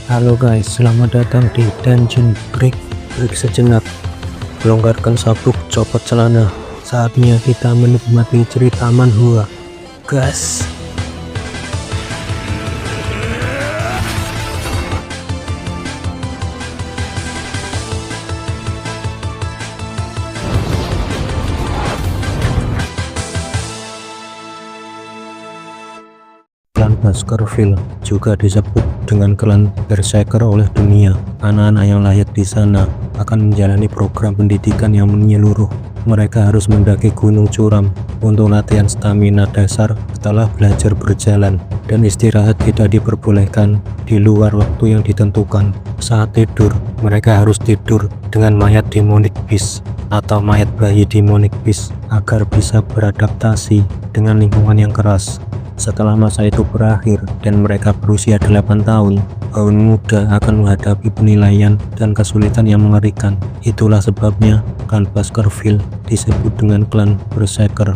Halo guys, selamat datang di Dungeon Break. Break sejenak, longgarkan sabuk, copot celana. Saatnya kita menikmati cerita manhwa. Gas. Klan Baskerville juga disebut dengan klan Berserker oleh dunia. Anak-anak yang lahir di sana akan menjalani program pendidikan yang menyeluruh. Mereka harus mendaki gunung curam untuk latihan stamina dasar setelah belajar berjalan, dan istirahat tidak diperbolehkan di luar waktu yang ditentukan. Saat tidur, mereka harus tidur dengan mayat demonic beast atau mayat bayi demonic beast agar bisa beradaptasi dengan lingkungan yang keras. Setelah masa itu berakhir dan mereka berusia 8 tahun, kaum muda akan menghadapi penilaian dan kesulitan yang mengerikan. Itulah sebabnya klan Baskerville disebut dengan klan Berserker.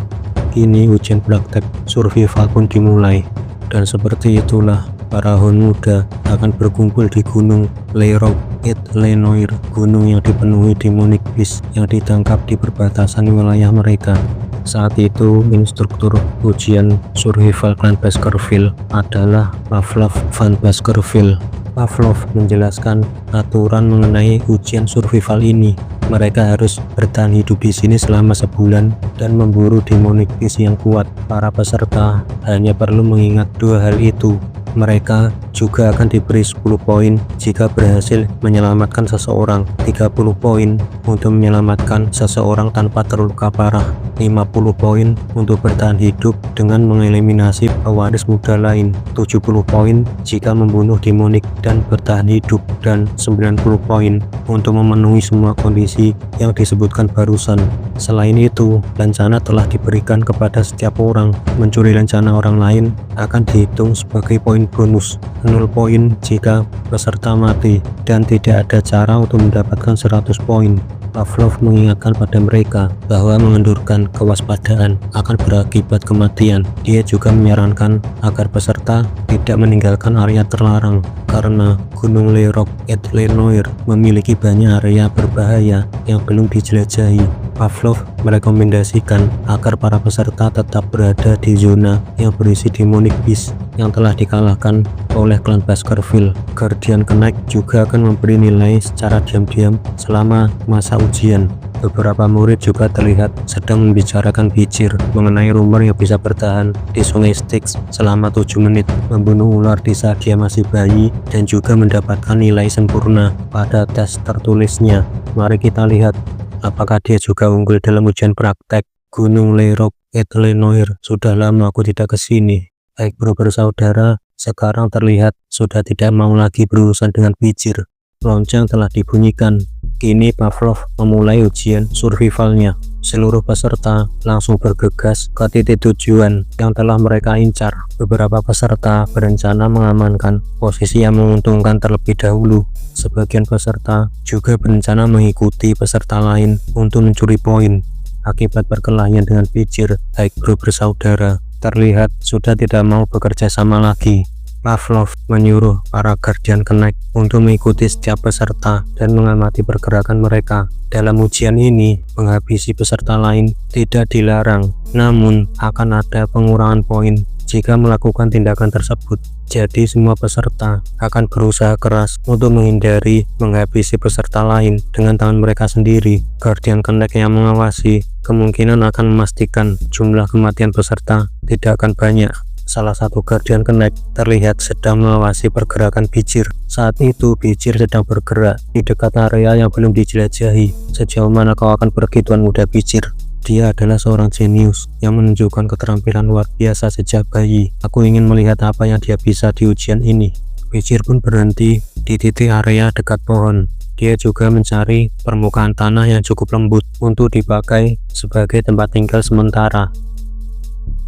Kini ujian praktek survival pun dimulai, dan seperti itulah para Hound muda akan berkumpul di gunung Lerock et Lenoir, gunung yang dipenuhi demonic beast yang ditangkap di perbatasan wilayah mereka. Saat itu, instruktur ujian survival klan Baskerville adalah Pavlov van Baskerville. Pavlov menjelaskan aturan mengenai ujian survival ini. Mereka harus bertahan hidup di sini selama sebulan dan memburu demonic beast yang kuat. Para peserta hanya perlu mengingat dua hal itu. Mereka juga akan diberi 10 poin jika berhasil menyelamatkan seseorang, 30 poin untuk menyelamatkan seseorang tanpa terluka parah, 50 poin untuk bertahan hidup dengan mengeliminasi pewaris muda lain, 70 poin jika membunuh demonik dan bertahan hidup, dan 90 poin untuk memenuhi semua kondisi yang disebutkan barusan. Selain itu, rencana telah diberikan kepada setiap orang. Mencuri rencana orang lain akan dihitung sebagai poin bonus, 0 poin jika peserta mati, dan tidak ada cara untuk mendapatkan 100 poin. Pavlov mengingatkan pada mereka bahwa mengendurkan kewaspadaan akan berakibat kematian. Dia juga menyarankan agar peserta tidak meninggalkan area terlarang karena Gunung Lerock et Lenoir memiliki banyak area berbahaya yang belum dijelajahi. Pavlov merekomendasikan agar para peserta tetap berada di zona yang berisi demonic beast yang telah dikalahkan oleh klan Baskerville. Guardian Knight juga akan memberi nilai secara diam-diam selama masa ujian. Beberapa murid juga terlihat sedang membicarakan bicir mengenai rumor yang bisa bertahan di sungai Styx selama 7 menit, membunuh ular di saat dia masih bayi, dan juga mendapatkan nilai sempurna pada tes tertulisnya. Mari kita lihat apakah dia juga unggul dalam ujian praktek. Gunung Lerock et Lenoir, sudah lama aku tidak kesini. Baik bro bersaudara, sekarang terlihat sudah tidak mau lagi berurusan dengan bicir. Lonceng telah dibunyikan. Kini Pavlov memulai ujian survivalnya. Seluruh peserta langsung bergegas ke titik tujuan yang telah mereka incar. Beberapa peserta berencana mengamankan posisi yang menguntungkan terlebih dahulu. Sebagian peserta juga berencana mengikuti peserta lain untuk mencuri poin. Akibat perkelahian dengan bicir, baik bro bersaudara terlihat sudah tidak mau bekerja sama lagi. Pavlov menyuruh para Guardian Knight untuk mengikuti setiap peserta dan mengamati pergerakan mereka. Dalam ujian ini, menghabisi peserta lain tidak dilarang, namun akan ada pengurangan poin jika melakukan tindakan tersebut. Jadi semua peserta akan berusaha keras untuk menghindari menghabisi peserta lain dengan tangan mereka sendiri. Guardian Knight yang mengawasi kemungkinan akan memastikan jumlah kematian peserta tidak akan banyak. Salah satu Guardian Knight terlihat sedang mengawasi pergerakan bicir. Saat itu bicir sedang bergerak di dekat area yang belum dijelajahi. Sejauh mana kau akan pergi tuan muda bicir? Dia adalah seorang jenius yang menunjukkan keterampilan luar biasa sejak bayi. Aku ingin melihat apa yang dia bisa di ujian ini. Bicir pun berhenti di titik area dekat pohon. Dia juga mencari permukaan tanah yang cukup lembut untuk dipakai sebagai tempat tinggal sementara.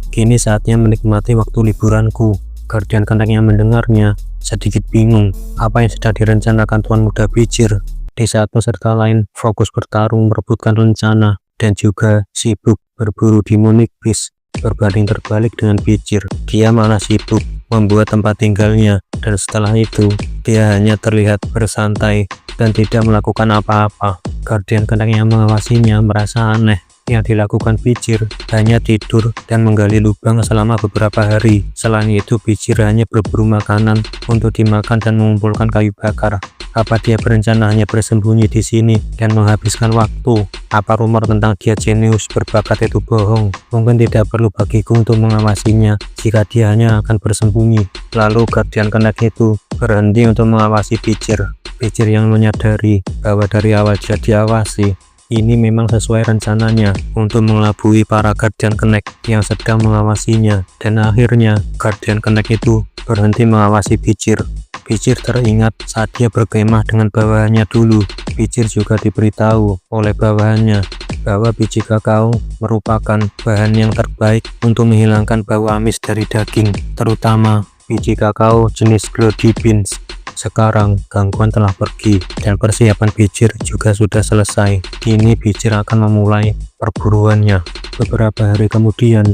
Kini saatnya menikmati waktu liburanku. Guardian Knight yang mendengarnya sedikit bingung apa yang sedang direncanakan tuan muda bicir. Di saat peserta lain fokus bertarung merebutkan rencana dan juga sibuk berburu demonic beast, berbanding terbalik dengan bicir. Dia malah sibuk membuat tempat tinggalnya, dan setelah itu dia hanya terlihat bersantai dan tidak melakukan apa-apa. Guardian Connect yang mengawasinya merasa aneh. Yang dilakukan Pijar hanya tidur dan menggali lubang selama beberapa hari. Selain itu, Pijar hanya berburu makanan untuk dimakan dan mengumpulkan kayu bakar. Apa dia berencana hanya bersembunyi di sini dan menghabiskan waktu? Apa rumor tentang dia jenius berbakat itu bohong? Mungkin tidak perlu bagiku untuk mengawasinya jika dia hanya akan bersembunyi. Lalu Guardian Connect itu berhenti untuk mengawasi Pijar. Pijar yang menyadari bahwa dari awal dia diawasi. Ini memang sesuai rencananya untuk mengelabui para Guardian Connect yang sedang mengawasinya, dan akhirnya Guardian Connect itu berhenti mengawasi Pijar. Pijar teringat saat dia berkemah dengan bawahannya dulu. Pijar juga diberitahu oleh bawahannya bahwa biji kakao merupakan bahan yang terbaik untuk menghilangkan bau amis dari daging, terutama biji kakao jenis Bloody Beans. Sekarang gangguan telah pergi dan persiapan Pijar juga sudah selesai. Kini Pijar akan memulai perburuannya. Beberapa hari kemudian,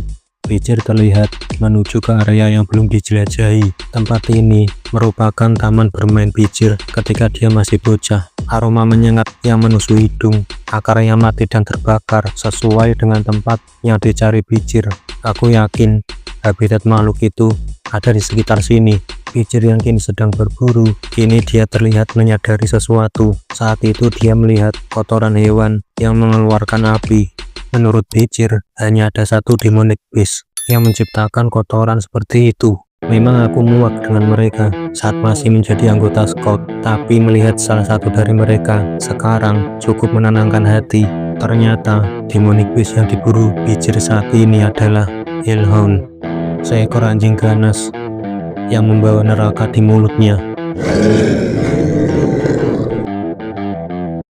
Pijar terlihat menuju ke area yang belum dijelajahi. Tempat ini merupakan taman bermain Pijar ketika dia masih bocah. Aroma menyengat yang menusuk hidung, akar yang mati dan terbakar sesuai dengan tempat yang dicari Pijar. Aku yakin habitat makhluk itu ada di sekitar sini. Pijar yang kini sedang berburu, kini dia terlihat menyadari sesuatu. Saat itu dia melihat kotoran hewan yang mengeluarkan api. Menurut Pijar, hanya ada satu demonic beast yang menciptakan kotoran seperti itu. Memang aku muak dengan mereka saat masih menjadi anggota scout, tapi melihat salah satu dari mereka sekarang cukup menenangkan hati. Ternyata demonic beast yang diburu Pijar saat ini adalah Hellhound, seekor anjing ganas yang membawa neraka di mulutnya.